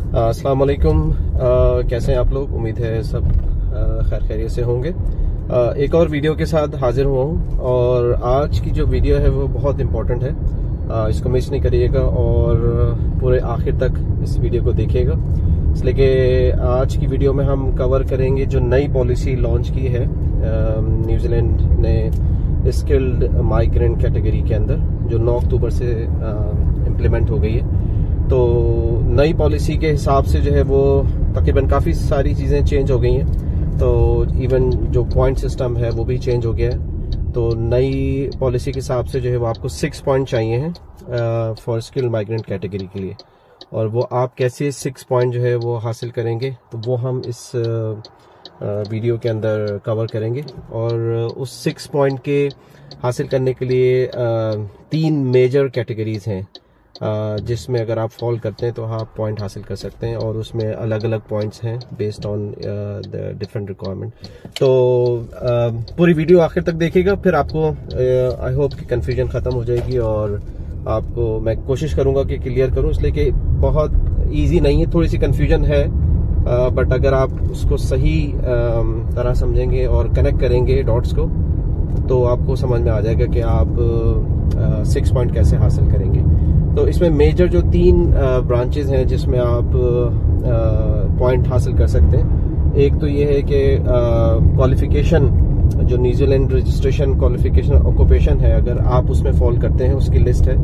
अस्सलाम वालेकुम। कैसे हैं आप लोग? उम्मीद है सब खैर खैरियत से होंगे। एक और वीडियो के साथ हाजिर हुआ हूँ और आज की जो वीडियो है वो बहुत इम्पोर्टेंट है। इसको मिस नहीं करिएगा और पूरे आखिर तक इस वीडियो को देखिएगा, इसलिए कि आज की वीडियो में हम कवर करेंगे जो नई पॉलिसी लॉन्च की है न्यूजीलैंड ने स्किल्ड माइग्रेंट कैटेगरी के अंदर, जो 9 अक्टूबर से इम्प्लीमेंट हो गई है। तो नई पॉलिसी के हिसाब से जो है वो तकरीबन काफ़ी सारी चीज़ें चेंज हो गई हैं। तो इवन जो पॉइंट सिस्टम है वो भी चेंज हो गया है। तो नई पॉलिसी के हिसाब से जो है वो आपको 6 पॉइंट चाहिए हैं फॉर स्किल्ड माइग्रेंट कैटेगरी के लिए, और वो आप कैसे 6 पॉइंट जो है वो हासिल करेंगे तो वो हम इस वीडियो के अंदर कवर करेंगे। और उस 6 पॉइंट के हासिल करने के लिए 3 मेजर कैटेगरीज हैं जिसमें अगर आप फॉल करते हैं तो आप पॉइंट हासिल कर सकते हैं, और उसमें अलग अलग पॉइंट्स हैं based on the different requirement. तो पूरी वीडियो आखिर तक देखिएगा, फिर आपको आई होप कि कंफ्यूजन ख़त्म हो जाएगी और आपको मैं कोशिश करूंगा कि क्लियर करूं, इसलिए कि बहुत इजी नहीं है, थोड़ी सी कंफ्यूजन है, बट अगर आप उसको सही तरह समझेंगे और कनेक्ट करेंगे डॉट्स को तो आपको समझ में आ जाएगा कि आप 6 पॉइंट कैसे हासिल करेंगे। तो इसमें मेजर जो 3 ब्रांचेस हैं जिसमें आप पॉइंट हासिल कर सकते हैं, एक तो ये है कि क्वालिफिकेशन, जो न्यूजीलैंड रजिस्ट्रेशन क्वालिफिकेशन ऑक्यूपेशन है, अगर आप उसमें फॉल करते हैं उसकी लिस्ट है,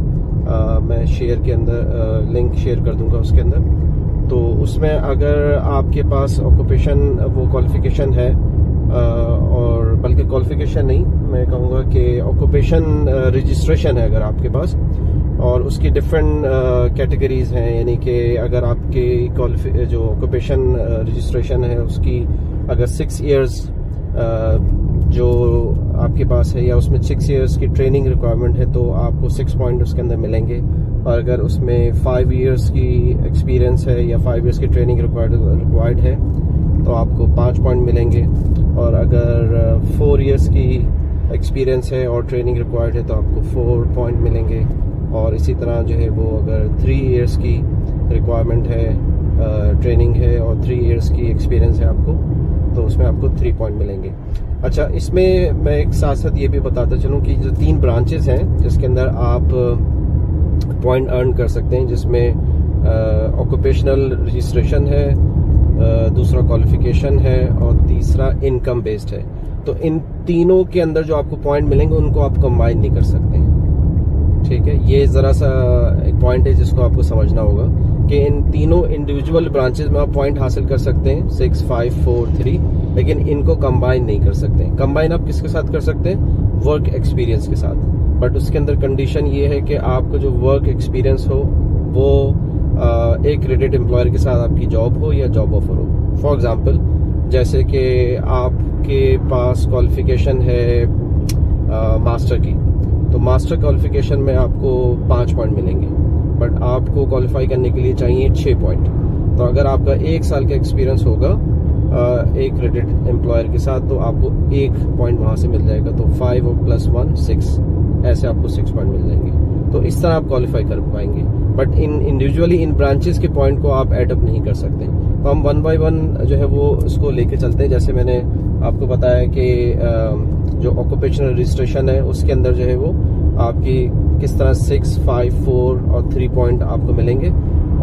मैं शेयर के अंदर लिंक शेयर कर दूंगा उसके अंदर। तो उसमें अगर आपके पास ऑक्यूपेशन वो क्वालिफिकेशन है, और बल्कि क्वालिफिकेशन नहीं, मैं कहूँगा कि ऑक्यूपेशन रजिस्ट्रेशन है अगर आपके पास, और उसकी डिफरेंट कैटेगरीज हैं, यानी कि अगर आपकी जो ऑक्यूपेशन रजिस्ट्रेशन है उसकी अगर 6 इयर्स जो आपके पास है या उसमें 6 इयर्स की ट्रेनिंग रिक्वायरमेंट है तो आपको 6 पॉइंट उसके अंदर मिलेंगे। और अगर उसमें 5 इयर्स की एक्सपीरियंस है या 5 इयर्स की ट्रेनिंग रिक्वायर्ड है तो आपको 5 पॉइंट मिलेंगे। और अगर 4 इयर्स की एक्सपीरियंस है और ट्रेनिंग रिक्वायर्ड है तो आपको 4 पॉइंट मिलेंगे। और इसी तरह जो है वो अगर 3 इयर्स की रिक्वायरमेंट है, ट्रेनिंग है और 3 इयर्स की एक्सपीरियंस है आपको, तो उसमें आपको 3 पॉइंट मिलेंगे। अच्छा, इसमें मैं एक साथ साथ ये भी बताता चलूँ कि जो 3 ब्रांचेस हैं जिसके अंदर आप पॉइंट अर्न कर सकते हैं, जिसमें ऑक्यूपेशनल रजिस्ट्रेशन है, दूसरा क्वालिफिकेशन है और तीसरा इनकम बेस्ड है। तो इन तीनों के अंदर जो आपको पॉइंट मिलेंगे उनको आप कंबाइन नहीं कर सकते हैं, ठीक है। ये जरा सा एक पॉइंट है जिसको आपको समझना होगा कि इन तीनों इंडिविजुअल ब्रांचेस में आप पॉइंट हासिल कर सकते हैं 6, 5, 4, 3, लेकिन इनको कंबाइन नहीं कर सकते। कंबाइन आप किसके साथ कर सकते हैं? वर्क एक्सपीरियंस के साथ, बट उसके अंदर कंडीशन ये है कि आपको जो वर्क एक्सपीरियंस हो वो एक क्रेडिट एम्प्लॉयर के साथ आपकी जॉब हो या जॉब ऑफर हो। फॉर एग्जाम्पल, जैसे कि आपके पास क्वालिफिकेशन है मास्टर की, तो मास्टर क्वालिफिकेशन में आपको 5 पॉइंट मिलेंगे, बट आपको क्वालिफाई करने के लिए चाहिए 6 पॉइंट। तो अगर आपका 1 साल का एक्सपीरियंस होगा एक क्रेडिट एम्प्लॉयर के साथ तो आपको 1 पॉइंट वहां से मिल जाएगा। तो 5 और +1 6, ऐसे आपको 6 पॉइंट मिल जाएंगे। तो इस तरह आप क्वालिफाई कर पाएंगे, बट इंडिविजुअली इन ब्रांचेस के पॉइंट को आप एडअप नहीं कर सकते। तो हम 1 बाय 1 जो है वो उसको लेके चलते हैं। जैसे मैंने आपको बताया कि जो ऑक्यूपेशनल रजिस्ट्रेशन है उसके अंदर जो है वो आपकी किस तरह 6, 5, 4 और 3 पॉइंट आपको मिलेंगे।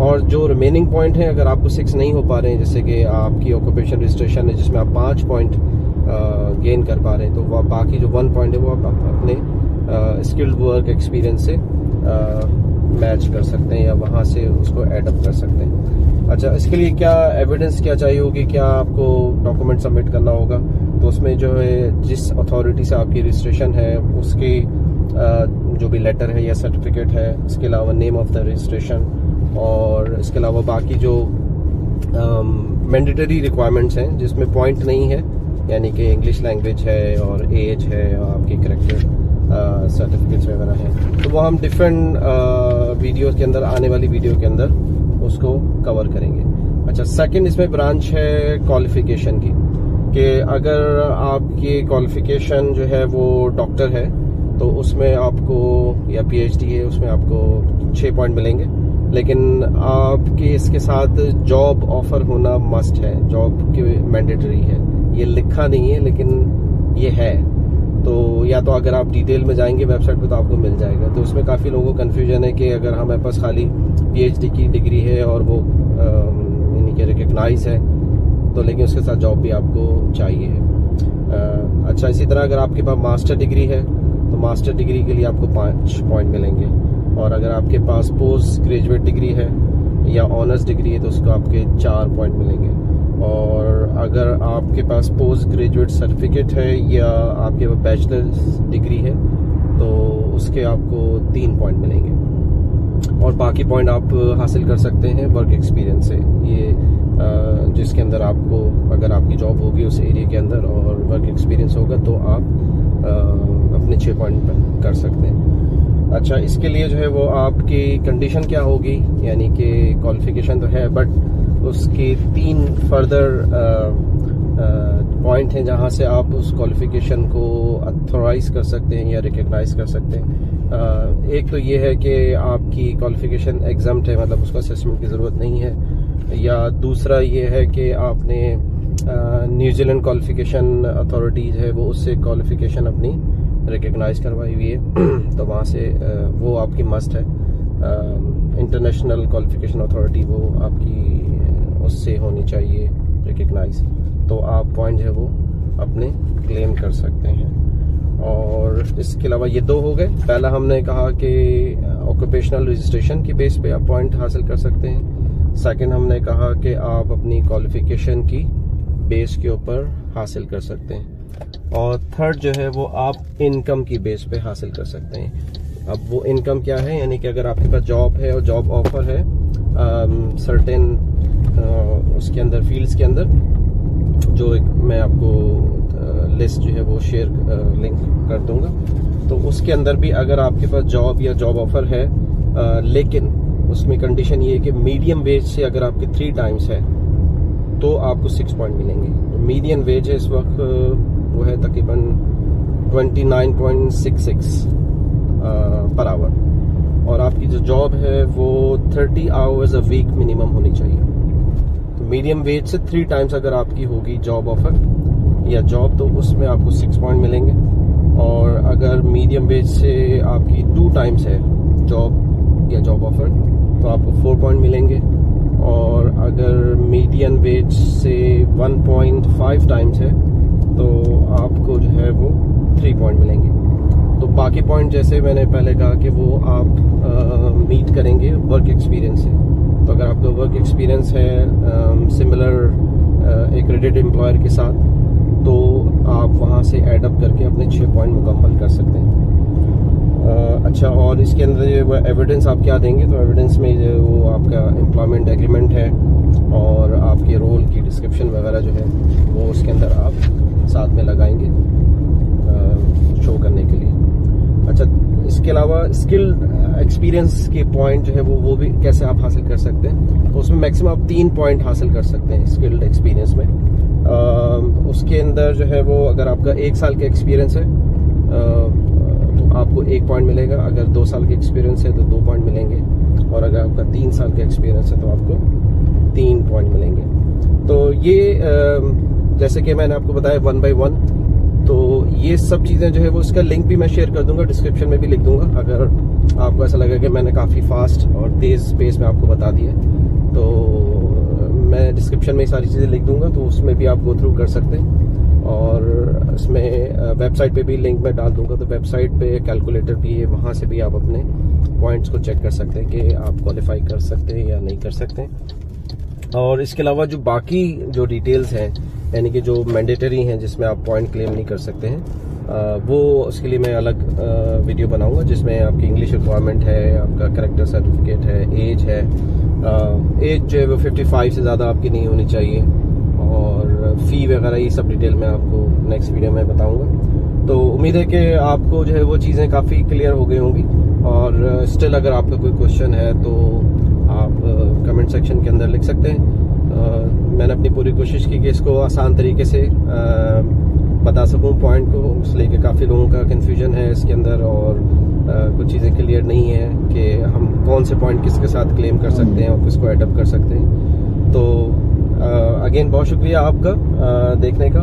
और जो रिमेनिंग पॉइंट है, अगर आपको 6 नहीं हो पा रहे हैं, जैसे कि आपकी ऑक्यूपेशन रजिस्ट्रेशन है जिसमें आप 5 पॉइंट गेन कर पा रहे हैं, तो वो बाकी जो 1 पॉइंट है वो आप अपने स्किल्ड वर्क एक्सपीरियंस से मैच कर सकते हैं या वहां से उसको एडअप कर सकते हैं। अच्छा, इसके लिए क्या एविडेंस क्या चाहिए होगी, क्या आपको डॉक्यूमेंट सबमिट करना होगा? तो उसमें जो है जिस अथॉरिटी से आपकी रजिस्ट्रेशन है उसकी जो भी लेटर है या सर्टिफिकेट है, इसके अलावा नेम ऑफ द रजिस्ट्रेशन, और इसके अलावा बाकी जो मैंडेटरी रिक्वायरमेंट्स हैं जिसमें पॉइंट नहीं है, यानी कि इंग्लिश लैंग्वेज है और एज है और आपकी करेक्टर सर्टिफिकेट्स वगैरह हैं, तो वो हम डिफरेंट वीडियोस के अंदर, आने वाली वीडियो के अंदर उसको कवर करेंगे। अच्छा, सेकंड इसमें ब्रांच है क्वालिफिकेशन की, कि अगर आपकी क्वालिफिकेशन जो है वो डॉक्टर है तो उसमें आपको, या PhD है उसमें आपको 6 पॉइंट मिलेंगे। लेकिन आपके इसके साथ जॉब ऑफर होना मस्ट है, जॉब की मैंडेटरी है। ये लिखा नहीं है लेकिन ये है। तो या तो अगर आप डिटेल में जाएंगे वेबसाइट पे तो आपको मिल जाएगा। तो उसमें काफ़ी लोगों को कन्फ्यूजन है कि अगर हमारे पास खाली PhD की डिग्री है और वो यानी कि रिकग्नाइज है तो लेकिन उसके साथ जॉब भी आपको चाहिए है। अच्छा, इसी तरह अगर आपके पास मास्टर डिग्री है तो मास्टर डिग्री के लिए आपको 5 पॉइंट मिलेंगे, और अगर आपके पास पोस्ट ग्रेजुएट डिग्री है या ऑनर्स डिग्री है तो उसको आपके 4 पॉइंट मिलेंगे, और अगर आपके पास पोस्ट ग्रेजुएट सर्टिफिकेट है या आपके पास बैचलर्स डिग्री है तो उसके आपको 3 पॉइंट मिलेंगे, और बाकी पॉइंट आप हासिल कर सकते हैं वर्क एक्सपीरियंस से। ये जिसके अंदर आपको, अगर आपकी जॉब होगी उस एरिया के अंदर और वर्क एक्सपीरियंस होगा तो आप अपने 6 पॉइंट कर सकते हैं। अच्छा, इसके लिए जो है वो आपकी कंडीशन क्या होगी, यानी कि क्वालिफिकेशन तो है बट उसके 3 फर्दर पॉइंट हैं जहां से आप उस क्वालिफिकेशन को अथोराइज कर सकते हैं या रिकग्नाइज कर सकते हैं। एक तो ये है कि आपकी क्वालिफिकेशन एग्जाम्प्ट है, मतलब उसको असेसमेंट की ज़रूरत नहीं है, या दूसरा ये है कि आपने न्यूजीलैंड क्वालिफिकेशन अथॉरिटीज़ है वो उससे क्वालिफिकेशन अपनी रिकग्नाइज करवाई हुई है तो वहाँ से वो आपकी मस्ट है। इंटरनेशनल क्वालिफिकेशन अथॉरिटी वो आपकी उससे होनी चाहिए रिकग्नाइज, तो आप पॉइंट है वो अपने क्लेम कर सकते हैं। और इसके अलावा ये 2 हो गए। पहला हमने कहा कि ऑक्यूपेशनल रजिस्ट्रेशन की बेस पे आप पॉइंट हासिल कर सकते हैं। सेकंड हमने कहा कि आप अपनी क्वालिफिकेशन की बेस के ऊपर हासिल कर सकते हैं, और थर्ड जो है वो आप इनकम की बेस पे हासिल कर सकते हैं। अब वो इनकम क्या है, यानी कि अगर आपके पास जॉब है और जॉब ऑफर है सर्टेन उसके अंदर फील्ड्स के अंदर, जो एक मैं आपको लिस्ट जो है वो शेयर लिंक कर दूंगा, तो उसके अंदर भी अगर आपके पास जॉब या जॉब ऑफर है लेकिन उसमें कंडीशन ये है कि मीडियम वेज से अगर आपके 3 टाइम्स है तो आपको 6 पॉइंट मिलेंगे। मीडियम वेज है इस वक्त वो है तकरीबन 29.66 पर आवर, और आपकी जो जॉब है वो 30 आवर्स अ वीक मिनिमम होनी चाहिए। तो मीडियम वेज से 3 टाइम्स अगर आपकी होगी जॉब ऑफर या जॉब तो उसमें आपको 6 पॉइंट मिलेंगे, और अगर मीडियम वेज से आपकी 2 टाइम्स है जॉब या जॉब ऑफर तो आपको 4 पॉइंट मिलेंगे, और अगर मीडियम वेज से 1.5 टाइम्स है तो आपको जो है वो 3 पॉइंट मिलेंगे। तो बाकी पॉइंट जैसे मैंने पहले कहा कि वो आप मीट करेंगे वर्क एक्सपीरियंस से। तो अगर आपका वर्क एक्सपीरियंस है सिमिलर एक क्रेडिट एम्प्लॉयर के साथ तो आप वहाँ से एड अप करके अपने 6 पॉइंट मुकम्मल कर सकते हैं। अच्छा, और इसके अंदर एविडेंस आप क्या देंगे, तो एविडेंस में जो वो आपका एम्प्लॉयमेंट एग्रीमेंट है और आपके रोल की डिस्क्रिप्शन वगैरह जो है वो उसके अंदर आप साथ में लगाएंगे शो करने के लिए। अच्छा, इसके अलावा स्किल्ड एक्सपीरियंस के पॉइंट जो है वो भी कैसे आप हासिल कर सकते हैं, तो उसमें मैक्सिमम आप 3 पॉइंट हासिल कर सकते हैं स्किल्ड एक्सपीरियंस में। उसके अंदर जो है वो अगर आपका 1 साल का एक्सपीरियंस है तो आपको 1 पॉइंट मिलेगा, अगर 2 साल का एक्सपीरियंस है तो 2 पॉइंट मिलेंगे, और अगर आपका 3 साल का एक्सपीरियंस है तो आपको 3 पॉइंट मिलेंगे। तो ये जैसे कि मैंने आपको बताया 1 by 1, तो ये सब चीज़ें जो है वो इसका लिंक भी मैं शेयर कर दूंगा, डिस्क्रिप्शन में भी लिख दूंगा। अगर आपको ऐसा लगा कि मैंने काफ़ी फास्ट और तेज़ स्पेस में आपको बता दिया तो मैं डिस्क्रिप्शन में सारी चीज़ें लिख दूंगा, तो उसमें भी आप गो थ्रू कर सकते हैं। और इसमें वेबसाइट पे भी लिंक मैं डाल दूंगा, तो वेबसाइट पे कैलकुलेटर भी है, वहाँ से भी आप अपने पॉइंट्स को चेक कर सकते हैं कि आप क्वालिफाई कर सकते हैं या नहीं कर सकते। और इसके अलावा जो बाकी जो डिटेल्स हैं, यानी कि जो मैंडेटरी हैं जिसमें आप पॉइंट क्लेम नहीं कर सकते हैं, वो उसके लिए मैं अलग वीडियो बनाऊंगा, जिसमें आपकी इंग्लिश रिक्वायरमेंट है, आपका कैरेक्टर सर्टिफिकेट है, एज है, एज जो है वो 55 से ज़्यादा आपकी नहीं होनी चाहिए, और फ़ी वगैरह ये सब डिटेल मैं आपको नेक्स्ट वीडियो में बताऊंगा। तो उम्मीद है कि आपको जो है वो चीज़ें काफ़ी क्लियर हो गई होंगी, और स्टिल अगर आपका कोई क्वेश्चन है तो आप कमेंट सेक्शन के अंदर लिख सकते हैं। मैंने अपनी पूरी कोशिश की कि इसको आसान तरीके से बता सकूं पॉइंट को, इसलिए कि काफ़ी लोगों का कन्फ्यूजन है इसके अंदर, और कुछ चीज़ें क्लियर नहीं है कि हम कौन से पॉइंट किसके साथ क्लेम कर सकते हैं और किसको एडअप कर सकते हैं। तो अगेन बहुत शुक्रिया आपका देखने का,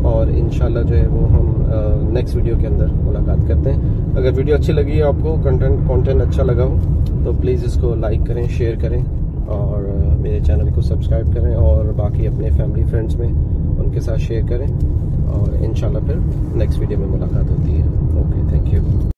और इंशाल्लाह जो है वो हम नेक्स्ट वीडियो के अंदर मुलाकात करते हैं। अगर वीडियो अच्छी लगी है, आपको कंटेंट अच्छा लगा हो, तो प्लीज़ इसको लाइक करें, शेयर करें और मेरे चैनल को सब्सक्राइब करें और बाकी अपने फैमिली फ्रेंड्स में उनके साथ शेयर करें, और इंशाल्लाह फिर नेक्स्ट वीडियो में मुलाकात होती है। Okay, thank you.